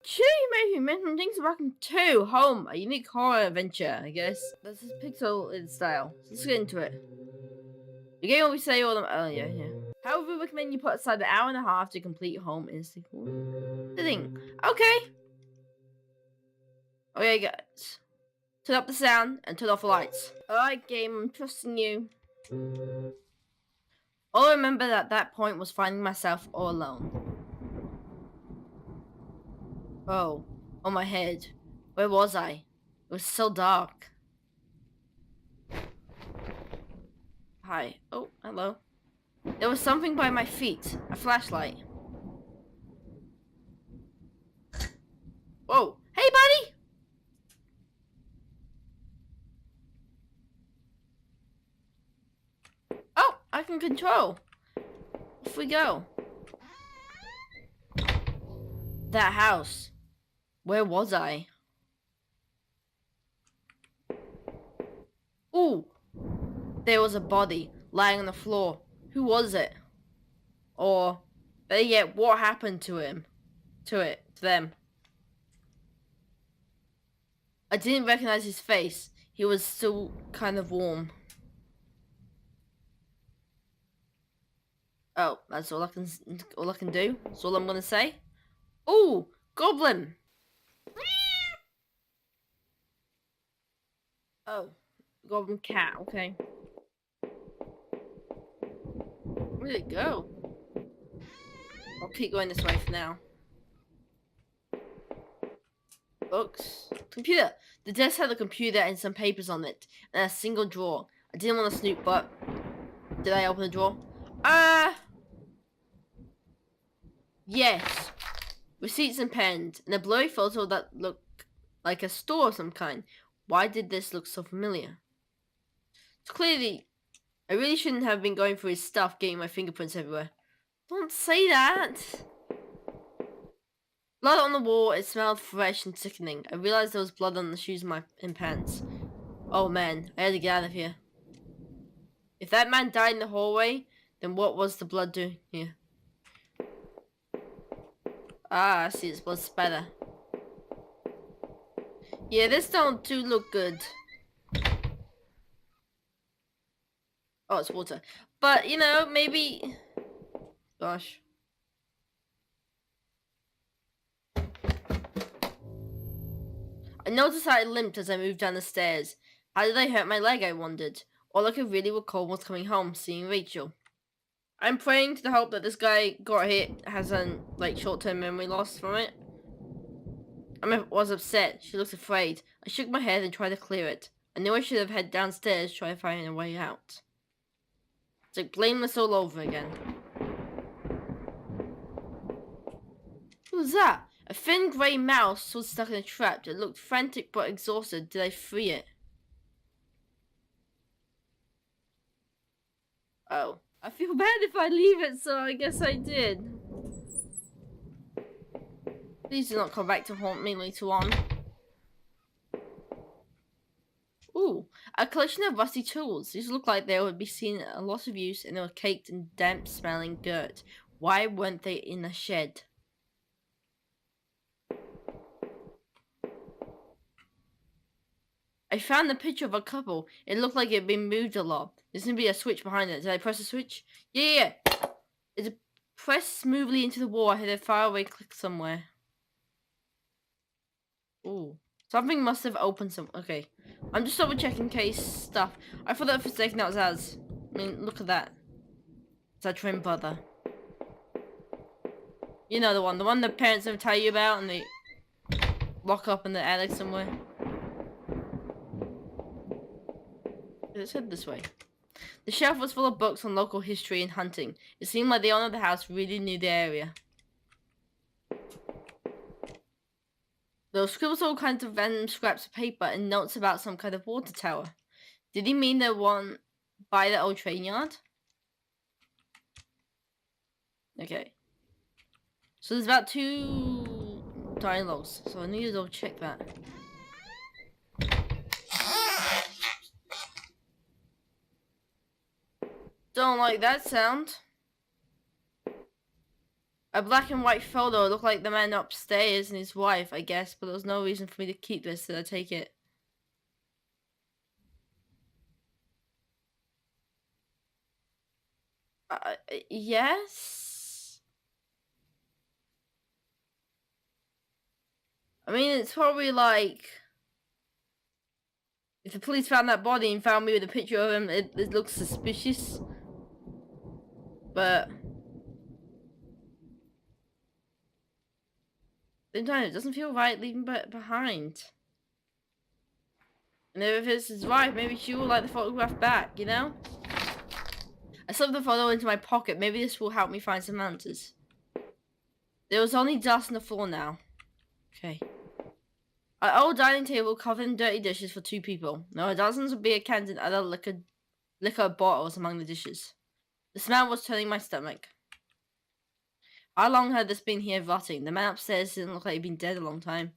Gee, maybe mention Jinx Welcome 2 Home, a unique horror adventure, I guess. This is pixel in style. So let's get into it. The game always say all the yeah. However, we recommend you put aside an hour and a half to complete Home in a sequel. Sitting. Okay. Okay, guys. Turn up the sound and turn off the lights. Alright, game, I'm trusting you. All I remember at that point was finding myself all alone. Oh, on my head. Where was I? It was so dark. Hi. Oh, hello. There was something by my feet. A flashlight. Whoa. Hey, buddy! Oh, I can control. Off we go. That house. Where was I? Ooh. There was a body lying on the floor. Who was it? Or, better yet, what happened to him? To them. I didn't recognize his face. He was still kind of warm. Oh, that's all I can do. That's all I'm gonna say. Ooh, goblin. Oh, goblin cat. Okay. Where did it go? I'll keep going this way for now. Books. Computer. The desk had a computer and some papers on it, and a single drawer. I didn't want to snoop, but did I open the drawer? Yes. Receipts and pens, and a blurry photo that looked like a store of some kind. Why did this look so familiar? So clearly, I really shouldn't have been going through his stuff, getting my fingerprints everywhere. Don't say that! Blood on the wall, it smelled fresh and sickening. I realized there was blood on the shoes and pants. Oh man, I had to get out of here. If that man died in the hallway, then what was the blood doing here? Ah, I see, it's blood spatter. Yeah, this don't look good. Oh, it's water. But, you know, maybe... Gosh. I noticed how I limped as I moved down the stairs. How did I hurt my leg, I wondered. All I could really recall was coming home, seeing Rachel. I'm praying to the hope that this guy got hit has like short-term memory loss from it. I was upset. She looked afraid. I shook my head and tried to clear it. I knew I should have headed downstairs to try to find a way out. It's like blameless all over again. What was that? A thin grey mouse was stuck in a trap. It looked frantic but exhausted. Did I free it? Oh. I feel bad if I leave it, so I guess I did. Please do not come back to haunt me later on. Ooh, a collection of rusty tools. These look like they would be seen a lot of use and they were caked in damp smelling dirt. Why weren't they in a shed? I found a picture of a couple. It looked like it had been moved a lot. There seemed to be a switch behind it. Did I press the switch? Yeah. It pressed smoothly into the wall. I heard a faraway click somewhere. Ooh. Something must have opened some. Okay. I'm just double checking case stuff. I thought that for a second that was Az. I mean, look at that. It's our twin brother. You know the one the parents never tell you about and they lock up in the attic somewhere. Let's head this way. The shelf was full of books on local history and hunting. It seemed like the owner of the house really knew the area. There were scribbles all kinds of random scraps of paper and notes about some kind of water tower. Did he mean the one by the old train yard? Okay. So there's about 2 dialogues, so I need to double check that. Don't like that sound. A black and white photo looked like the man upstairs and his wife, I guess, but there was no reason for me to keep this, so I take it. Yes? I mean, it's probably like... If the police found that body and found me with a picture of him, it looks suspicious. But... Sometimes it doesn't feel right leaving behind. And if it's his wife, maybe she will like the photograph back, you know? I slipped the photo into my pocket. Maybe this will help me find some answers. There was only dust on the floor now. Okay. An old dining table covered in dirty dishes for 2 people. There were dozens of beer cans and other liquor bottles among the dishes. The smell was turning my stomach. How long had this been here rotting? The man upstairs didn't look like he'd been dead a long time.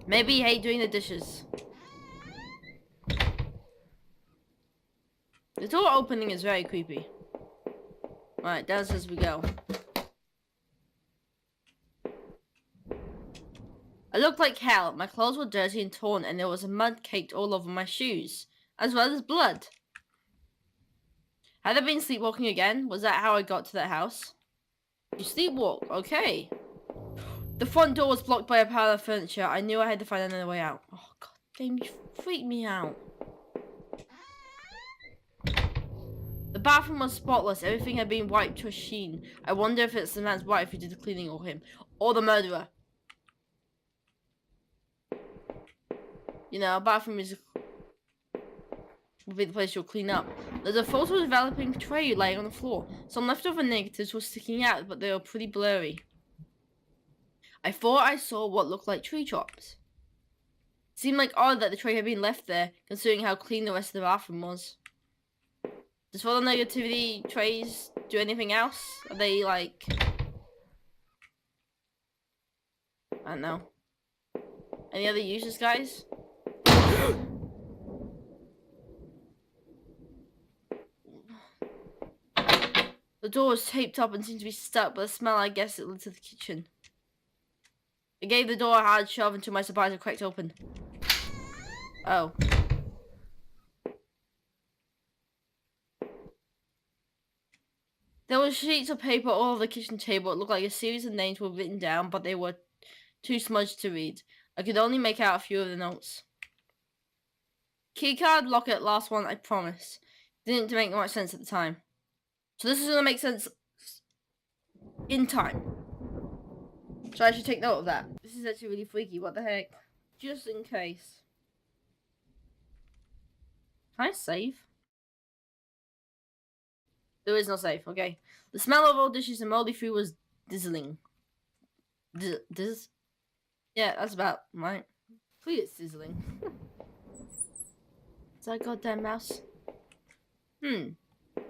Maybe he hated doing the dishes. The door opening is very creepy. Alright, downstairs we go. I looked like hell. My clothes were dirty and torn, and there was mud caked all over my shoes, as well as blood. Had I been sleepwalking again? Was that how I got to that house? You sleepwalk, okay. The front door was blocked by a pile of furniture. I knew I had to find another way out. Oh, god damn, you freaked me out. The bathroom was spotless. Everything had been wiped to a sheen. I wonder if it's the man's wife who did the cleaning or him. Or the murderer. You know, a bathroom will be the place you'll clean up. There's a photo developing tray laying on the floor. Some leftover negatives were sticking out, but they were pretty blurry. I thought I saw what looked like tree tops. It seemed like odd that the tray had been left there, considering how clean the rest of the bathroom was. Does photo negativity trays do anything else? Are they like... I don't know. Any other uses, guys? The door was taped up and seemed to be stuck, but the smell, I guess, it led to the kitchen. I gave the door a hard shove, and to my surprise it cracked open. Oh. There were sheets of paper all over the kitchen table. It looked like a series of names were written down, but they were too smudged to read. I could only make out a few of the notes. Keycard, locket, last one, I promise. Didn't make much sense at the time. So this is going to make sense in time. So I should take note of that. This is actually really freaky. What the heck? Just in case. Can I save? There is no save. Okay. The smell of old dishes and moldy food was sizzling. Yeah, that's about right. Please, it's sizzling. Is that a goddamn mouse?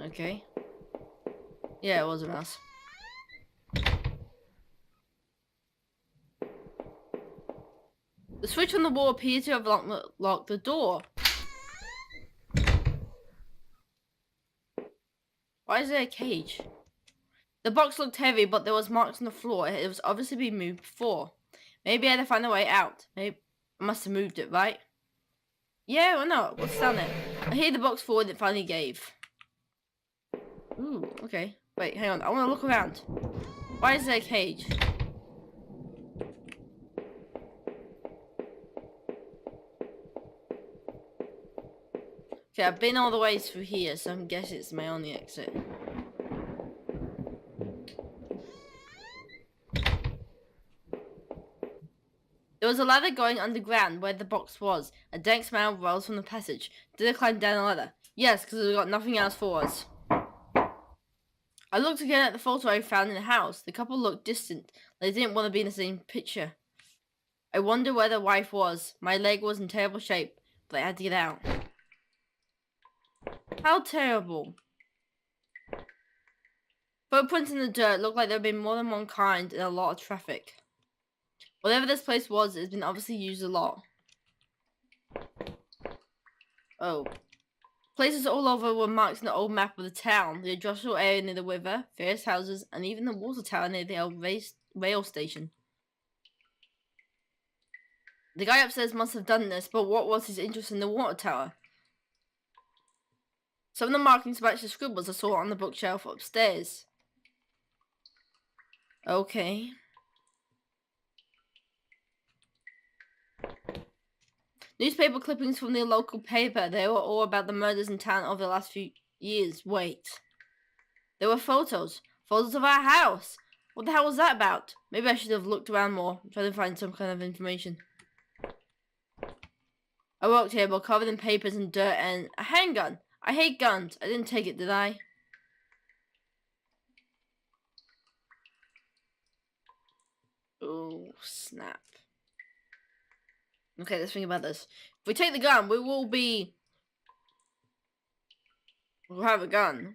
Okay. Yeah, it was a mouse. The switch on the wall appeared to have locked the door. Why is there a cage? The box looked heavy, but there was marks on the floor. It was obviously been moved before. Maybe I had to find a way out. Maybe I must have moved it, right? Yeah, or no? What's down there? I hit the box forward and it finally gave. Ooh, okay. Wait, hang on. I want to look around. Why is there a cage? Okay, I've been all the way through here, so I'm guessing it's my only exit. There was a ladder going underground where the box was. A dank smell rose from the passage. Did I climb down the ladder? Yes, because we've got nothing else for us. I looked again at the photo I found in the house. The couple looked distant. They didn't want to be in the same picture. I wonder where the wife was. My leg was in terrible shape, but I had to get out. How terrible. Footprints in the dirt looked like there had been more than one kind and a lot of traffic. Whatever this place was, it's been obviously used a lot. Oh. Places all over were marked in the old map of the town. The industrial area near the river, various houses, and even the water tower near the old rail station. The guy upstairs must have done this, but what was his interest in the water tower? Some of the markings matched the scribbles I saw on the bookshelf upstairs. Okay. Newspaper clippings from the local paper. They were all about the murders in town over the last few years. Wait. There were photos. Photos of our house. What the hell was that about? Maybe I should have looked around more, trying to find some kind of information. A work table covered in papers and dirt and a handgun. I hate guns. I didn't take it, did I? Oh, snap. Okay, let's think about this. If we take the gun, we'll have a gun.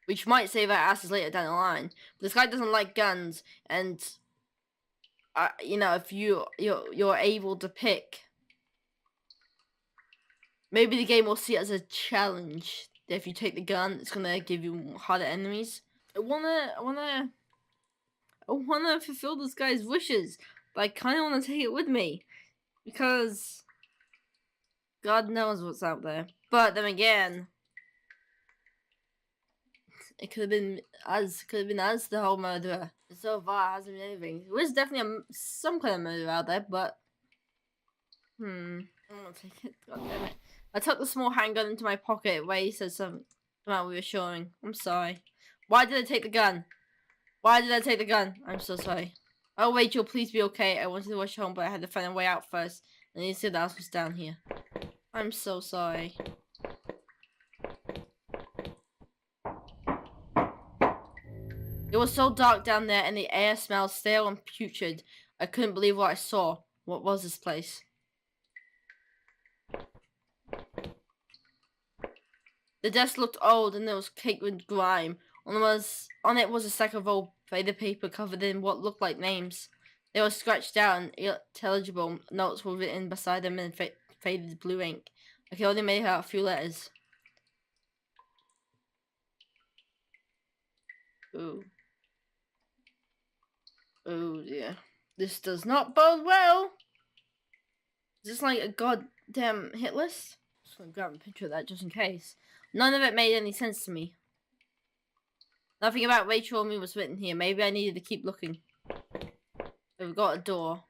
Which might save our asses later down the line. But this guy doesn't like guns, and you know, if you're able to pick, maybe the game will see it as a challenge. That if you take the gun, it's gonna give you harder enemies. I wanna fulfill this guy's wishes, but I kind of want to take it with me because God knows what's out there. But then again, it could have been us. The whole murderer. So far, it hasn't been anything. There is definitely some kind of murder out there, but I'm gonna take it. God damn it! I took the small handgun into my pocket where he said something about reassuring. I'm sorry. Why did I take the gun? Why did I take the gun? I'm so sorry. Oh, Rachel, please be okay. I wanted to rush home, but I had to find a way out first. And you said the house was down here. I'm so sorry. It was so dark down there, and the air smelled stale and putrid. I couldn't believe what I saw. What was this place? The desk looked old, and it was caked with grime. On it was a stack of old faded paper covered in what looked like names. They were scratched out and illegible. Notes were written beside them in faded blue ink. I could only make out a few letters. Ooh. Oh dear. This does not bode well. Is this like a goddamn hit list? Just gonna grab a picture of that just in case. None of it made any sense to me. Nothing about Rachel or me was written here. Maybe I needed to keep looking. We've got a door.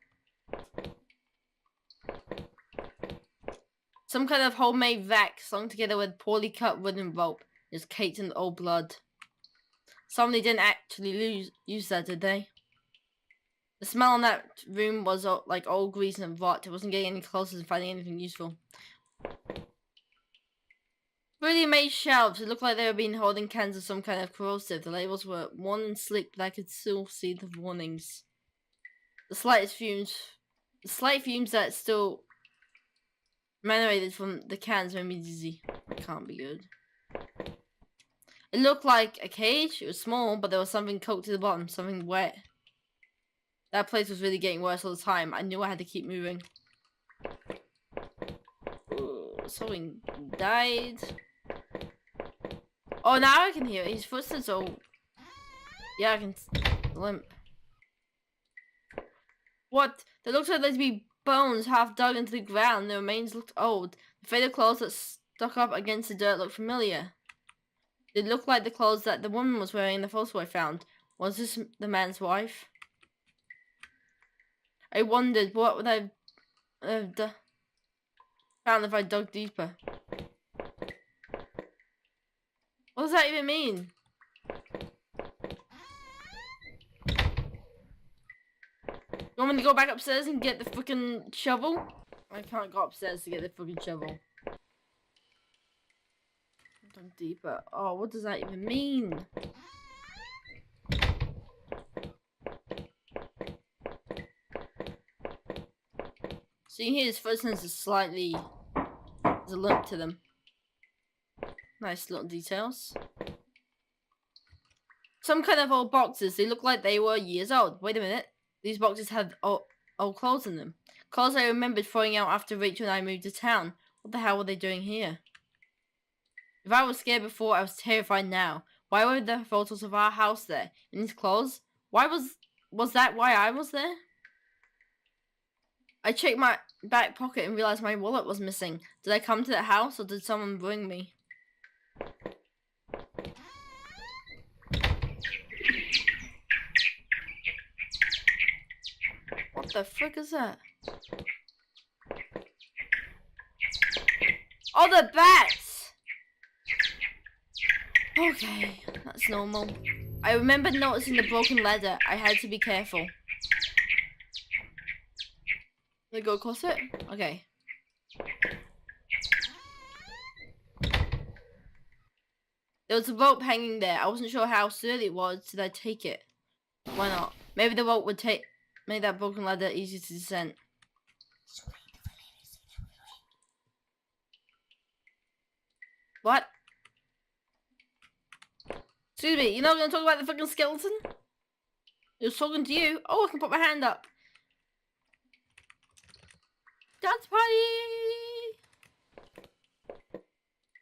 Some kind of homemade vac slung together with poorly cut wooden rope. It's caked in old blood. Somebody didn't actually use that, did they? The smell in that room was like old grease and rot. It wasn't getting any closer to finding anything useful. Really made shelves. It looked like they were being holding cans of some kind of corrosive. The labels were worn and sleek, but I could still see the warnings. The slight fumes that still emanated from the cans made me dizzy. It can't be good. It looked like a cage. It was small, but there was something coated to the bottom, something wet. That place was really getting worse all the time. I knew I had to keep moving. Ooh, something died. Oh, now I can hear it. His footsteps are... Yeah, I can... limp. What? There looks like there'd be bones half dug into the ground. The remains looked old. The faded clothes that stuck up against the dirt looked familiar. They looked like the clothes that the woman was wearing in the photo I found. Was this the man's wife? I wondered what would I have found if I dug deeper. What does that even mean? You want me to go back upstairs and get the freaking shovel? I can't go upstairs to get the freaking shovel. Dug deeper. Oh, what does that even mean? See, his footprints are slightly... There's a limp to them. Nice little details. Some kind of old boxes. They look like they were years old. Wait a minute. These boxes had old clothes in them. Clothes I remembered throwing out after Rachel and I moved to town. What the hell were they doing here? If I was scared before, I was terrified now. Why were there photos of our house there? In his clothes? Why was that why I was there? I checked my back pocket and realized my wallet was missing. Did I come to that house or did someone bring me? What the frick is that? Oh, the bats! Okay, that's normal. I remember noticing the broken ladder. I had to be careful. Did I go across it? Okay. There was a rope hanging there. I wasn't sure how sturdy it was. Did I take it? Why not? Maybe the rope would make that broken ladder easy to descend. What? Excuse me, you're not gonna talk about the fucking skeleton? He was talking to you. Oh, I can put my hand up. Dance party!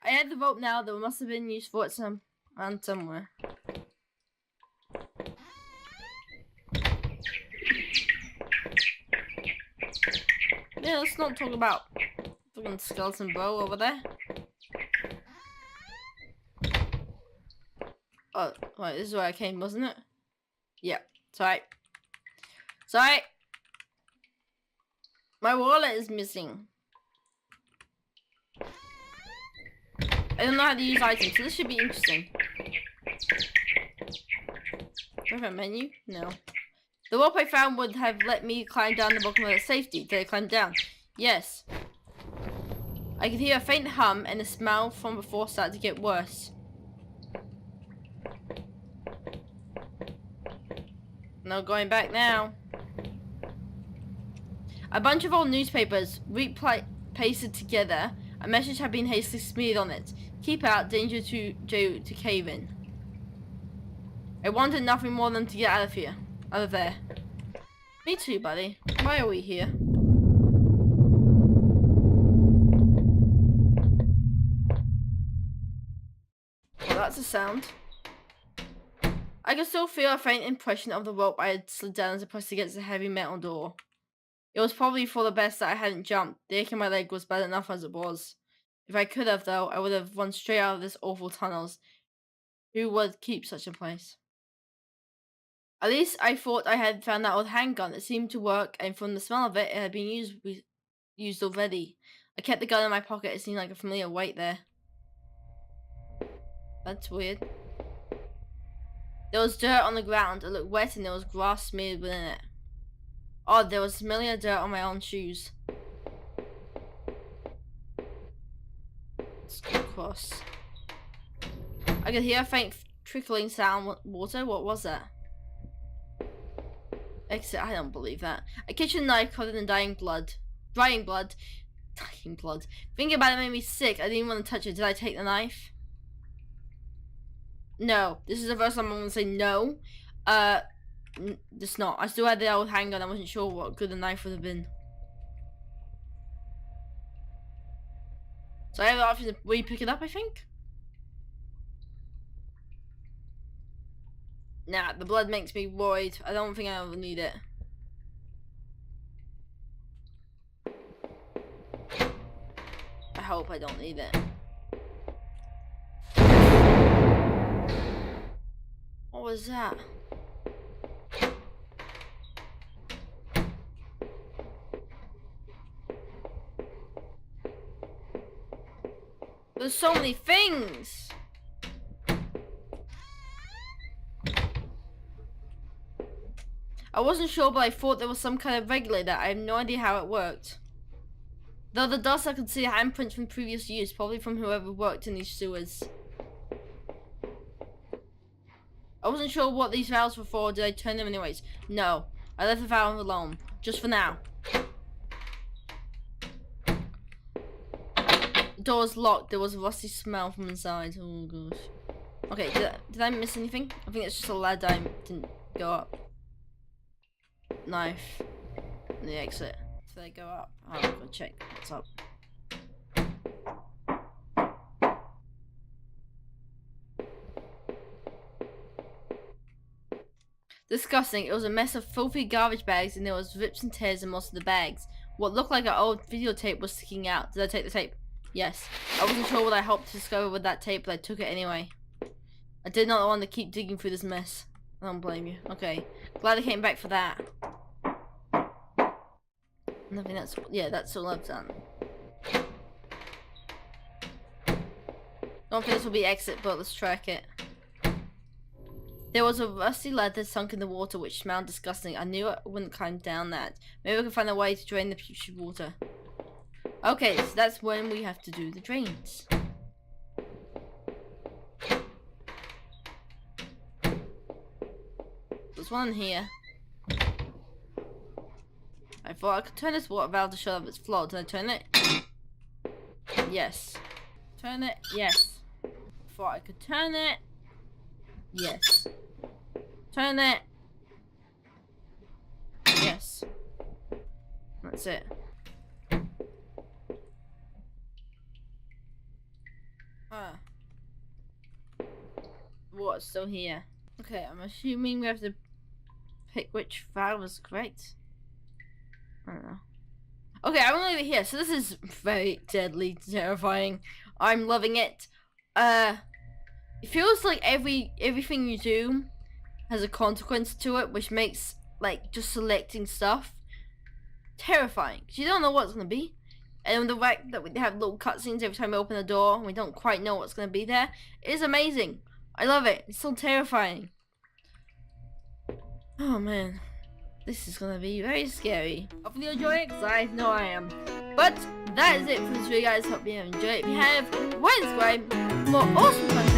I have the rope now that must have been used for it somewhere. Yeah, let's not talk about fucking skeleton bro over there. Oh, right, this is where I came, wasn't it? Yeah, sorry. Sorry! My wallet is missing. I don't know how to use items, so this should be interesting. Do I have a menu? No. The rope I found would have let me climb down the bottom with safety. Did I climb down? Yes. I could hear a faint hum and the smell from before started to get worse. No going back now. A bunch of old newspapers pasted together. A message had been hastily smeared on it. Keep out, danger to cave in. I wanted nothing more than to get out of there. Me too, buddy. Why are we here? Well, that's a sound. I could still feel a faint impression of the rope I had slid down as I pressed against the heavy metal door. It was probably for the best that I hadn't jumped. The ache in my leg was bad enough as it was. If I could have, though, I would have run straight out of this awful tunnels. Who would keep such a place? At least I thought I had found that old handgun. It seemed to work, and from the smell of it, it had been used already. I kept the gun in my pocket. It seemed like a familiar weight there. That's weird. There was dirt on the ground. It looked wet, and there was grass smeared within it. Oh, there was familiar dirt on my own shoes. Let's go across. I could hear a faint trickling sound. Water? What was that? Exit. I don't believe that. A kitchen knife covered in dying blood. Drying blood. Dying blood. Thinking about it made me sick. I didn't want to touch it. Did I take the knife? No. This is the first time I'm going to say no. It's not. I still had the old handgun. I wasn't sure what good the knife would have been. So I have the option to re-pick it up, I think? Nah, the blood makes me worried. I don't think I ever need it. I hope I don't need it. What was that? There's so many things! I wasn't sure, but I thought there was some kind of regulator. I have no idea how it worked. Though the dust, I could see handprints from previous use, probably from whoever worked in these sewers. I wasn't sure what these valves were for. Did I turn them anyways? No. I left the valve alone. Just for now. The door was locked. There was a rusty smell from inside. Oh gosh. Okay, did I miss anything? I think it's just a ladder I didn't go up. Knife. And the exit. Did I go up? I'll go check what's up. Disgusting. It was a mess of filthy garbage bags, and there was rips and tears in most of the bags. What looked like an old videotape was sticking out. Did I take the tape? Yes. I wasn't sure what I hoped to discover with that tape, but I took it anyway. I did not want to keep digging through this mess. I don't blame you. Okay. Glad I came back for that. Nothing that's... Yeah, that's all I've done. Don't think this will be exit, but let's track it. There was a rusty ladder sunk in the water which smelled disgusting. I knew I wouldn't climb down that. Maybe we can find a way to drain the putrid water. Okay, so that's when we have to do the drains. There's one here. I thought I could turn this water valve to shut off its flow. Did I turn it? Yes. Turn it? Yes. Thought I could turn it. Yes. Turn it. Yes. That's it. Water's still here. Okay, I'm assuming we have to pick which valve is correct. I don't know. Okay, I'm gonna leave it here. So this is very deadly terrifying. I'm loving it. It feels like everything you do has a consequence to it, which makes like just selecting stuff terrifying. Cause you don't know what it's gonna be, and the fact that we have little cutscenes every time we open a door, and we don't quite know what's gonna be there, is amazing. I love it. It's so terrifying. Oh man, this is gonna be very scary. Hopefully you enjoy it, cause I know I am. But that is it for this video, guys. Hope you have enjoyed it. If you have, why subscribe for more awesome content.